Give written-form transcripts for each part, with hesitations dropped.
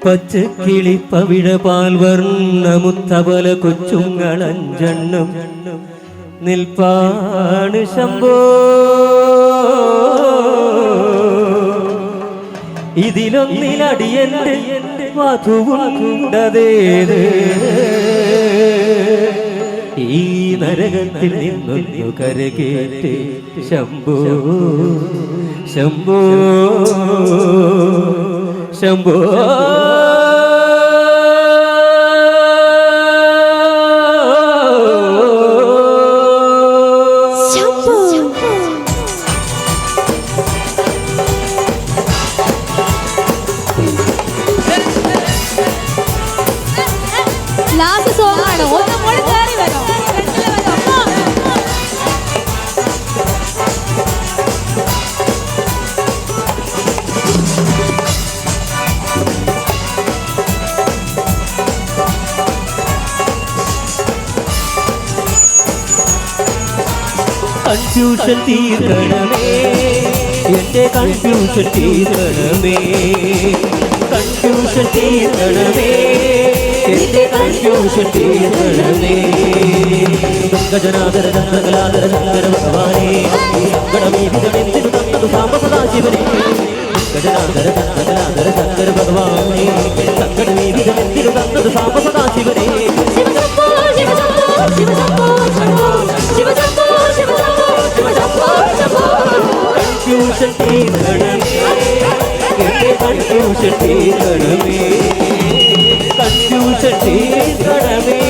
പച്ചക്കിളി പവിഴ പാൽ വർണ്ണമുത്തപല കൊച്ചുങ്ങളഞ്ചെണ്ണം നിൽപ്പാണ് ശംഭോ. ഇതിലൊന്നിലടിയന്റെ വധുവുണ്ടതേത് ഈ നരകത്തിൽ നിന്നൊന്നു കരകേറ്റ് ശംഭോ ശംഭോ ശംഭോ. കൺഫ്യൂഷൻ തീർക്കണമേ എന്റെ കൺഫ്യൂഷൻ തീർക്കണമേ. കൺഫ്യൂഷൻ തീർക്കണമേ എന്റെ കൺഫ്യൂഷൻ തീർക്കണമേ. ഗജനാദര ചന്ദ്രകലാധര ശങ്കര ഭഗവാനേ ഗണമീതിനെന്തിനു തന്നതു സാംബ സദാശിവനേ. ഗജനാദര ചന്ദ്രകലാധര ശങ്കര ഭഗവാനേ സങ്കടമീതിനെന്തിനു തന്നതു സാംബ സദാശിവനേ. കൺഫ്യൂഷൻ തീർക്കണമേ എന്റെ കൺഫ്യൂഷൻ തീർക്കണമേ. കൺഫ്യൂഷൻ തീർക്കണമേ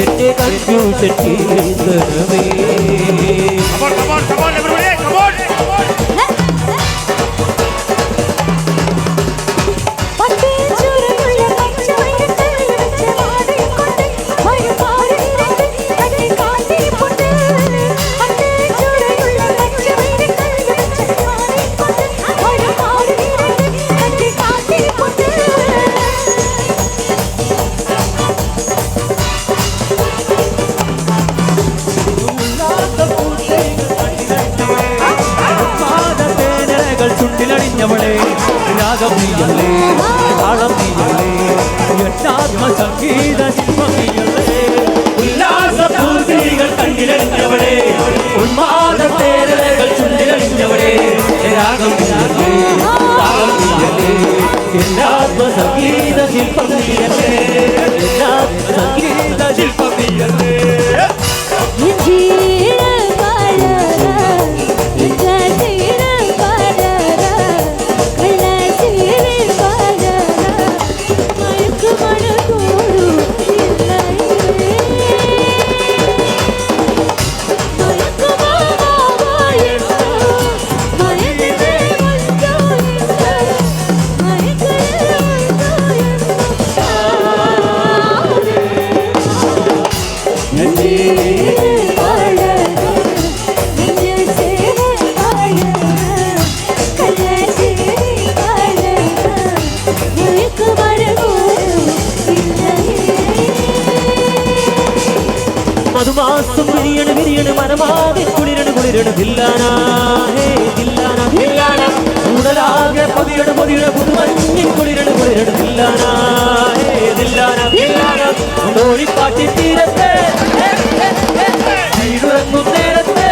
എന്റെ കൺഫ്യൂഷൻ തീർക്കണമേ. ചുണ്ടിലണിഞ്ഞവളെ രാഗം നീയല്ലേ താളം നീയല്ലേ യഥാത്മസംഗീത ശില്പം നീയല്ലേ. ഉല്ലാസപൂർത്തികൾ കണ്ണിലണിഞ്ഞവളെ ഉന്മാദത്തേരകൾ ചുണ്ടിലണിഞ്ഞവളെ രാഗം നീയല്ലേ താളം നീയല്ലേ യഥാത്മസംഗീത ശില്പം നീയല്ലേ യഥാത്മസംഗീത ശില്പം നീയല്ലേ. മധുമാസം വിരിയണ് വിരിയണ് മനമാകെ കുളിരണ് കുളിരണ് ദില്ലാനാ ഹേ ദില്ലാനാ ദില്ലാനാ. ഉടലാകെ പൊതിയണ് പൊതിയണ് പുതുമഞ്ഞിൽ കുളിരണ് കുളിരണ് ദില്ലാനാ ഹേ ദില്ലാനാ ദില്ലാനാ. ഓടിപ്പാട്ടി തീരത്തെ വീടുറങ്ങും നേരത്തെ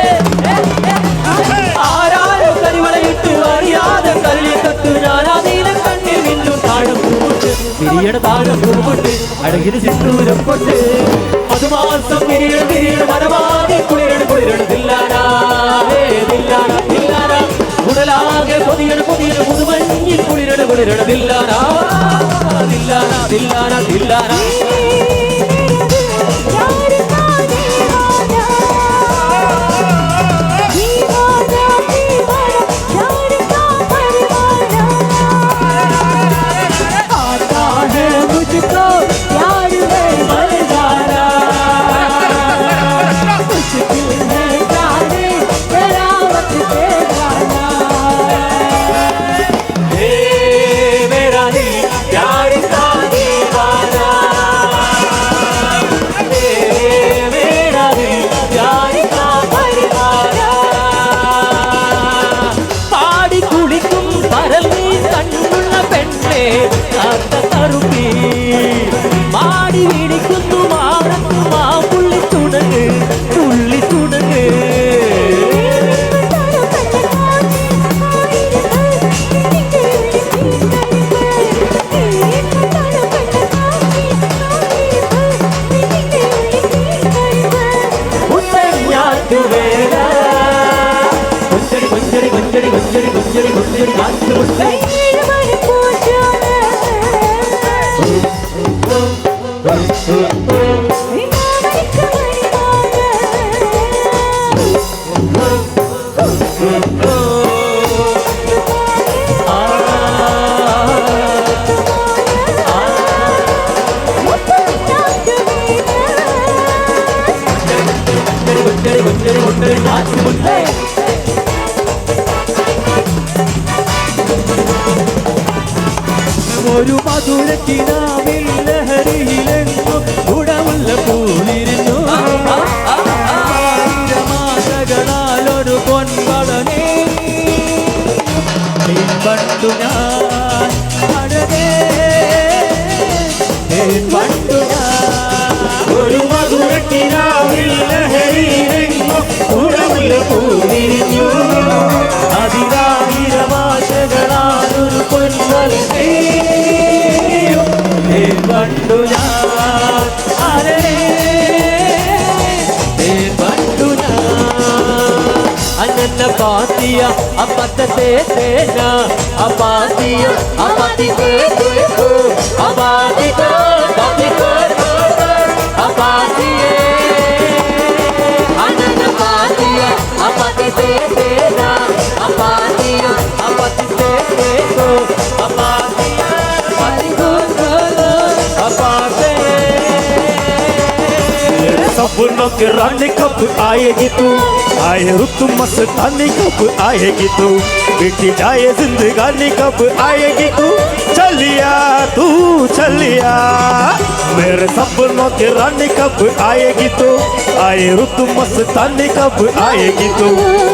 ആരാരോ കരിവളയിട്ട് അറിയാതെ കല്ലിൽ തൊട്ട് ഞാനാ നീല കണ്ണിൽ മിന്നും താഴം പൂമുട്ട് വിരിയണ താഴം പൂമുട്ട് അഴകിന് സിന്ദൂരം കൊണ്ട്. മധുമാസം വിരിയണ് വിരിയണ് മനമാകെ കുളിരണ് കുളിരണ് ദില്ലാനാ ഹേ ദില്ലാനാ ദില്ലാനാ. ഉടലാകെ പൊതിയണ് പൊതിയണ് പുതുമഞ്ഞിൽ കുളിരണ് കുളിരണ് ദില്ലാനാ ദില്ലാനാ ദില്ലാനാ ദില്ലാനാ. मेरा दिल प्यार का दीवाना ഒരു മധുരക്കിനാവിൽ ലഹരിയിലെങ്ങും ഗുണമുള്ള പൂവിരിഞ്ഞു മാസകളാലൊരു പൊൻവളനേ പണ്ടു ഞാൻ അഴകേ പണ്ടു ഞാൻ ഒരു മധുരക്കിനാവിൽ ലഹരിയിലെങ്ങും ഗുണമുള്ള പൂവിരിഞ്ഞു അതിരായിരമാശകളാലൊരു പൊൻവളനേ പണ്ടു ഞാൻ പണ്ടു ഞാൻ അന്ന പാത്തിയ അപ്പത്തേ തേന അപ്പാത്തിയ അപ്പാത്തി അപ്പാത്തിക്കോ അപ്പാത്തിക്കോ അപ്പാത്തിയേ അന്ന പാത്തിയ അപ്പത്തി തേന അപ്പാത്തിയ അപ്പത്തി തേക്കോ അപ്പാത്തിയ सपनों के रानी कब आएगी तू आए रुत मस्तानी कब आएगी तू बीती जाए जिंदगानी कब आएगी तू चलिया तू चलिया मेरे सपनों के रानी कब आएगी तू आए रुत मस्तानी कब आएगी तू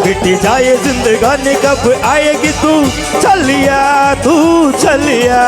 बीती जाए जिंदगानी कब आएगी तू चलिया तू चलिया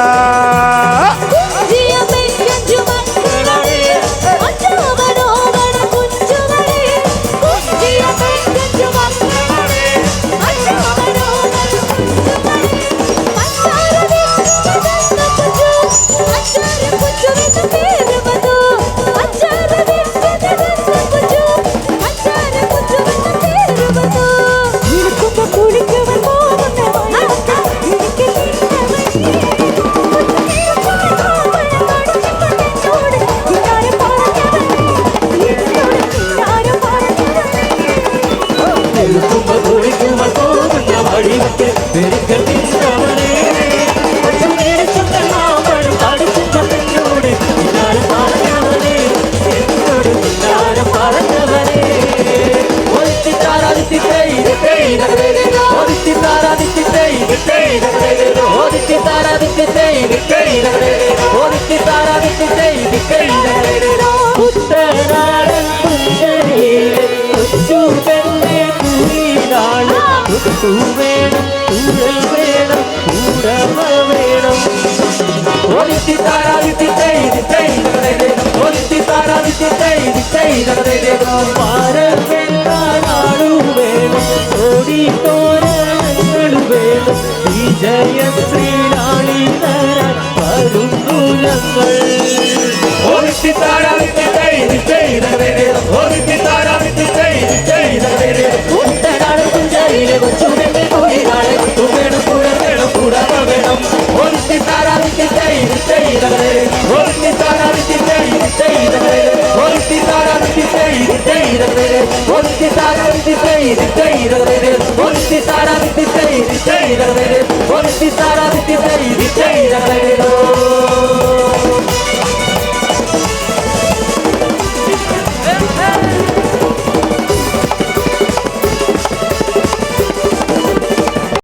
One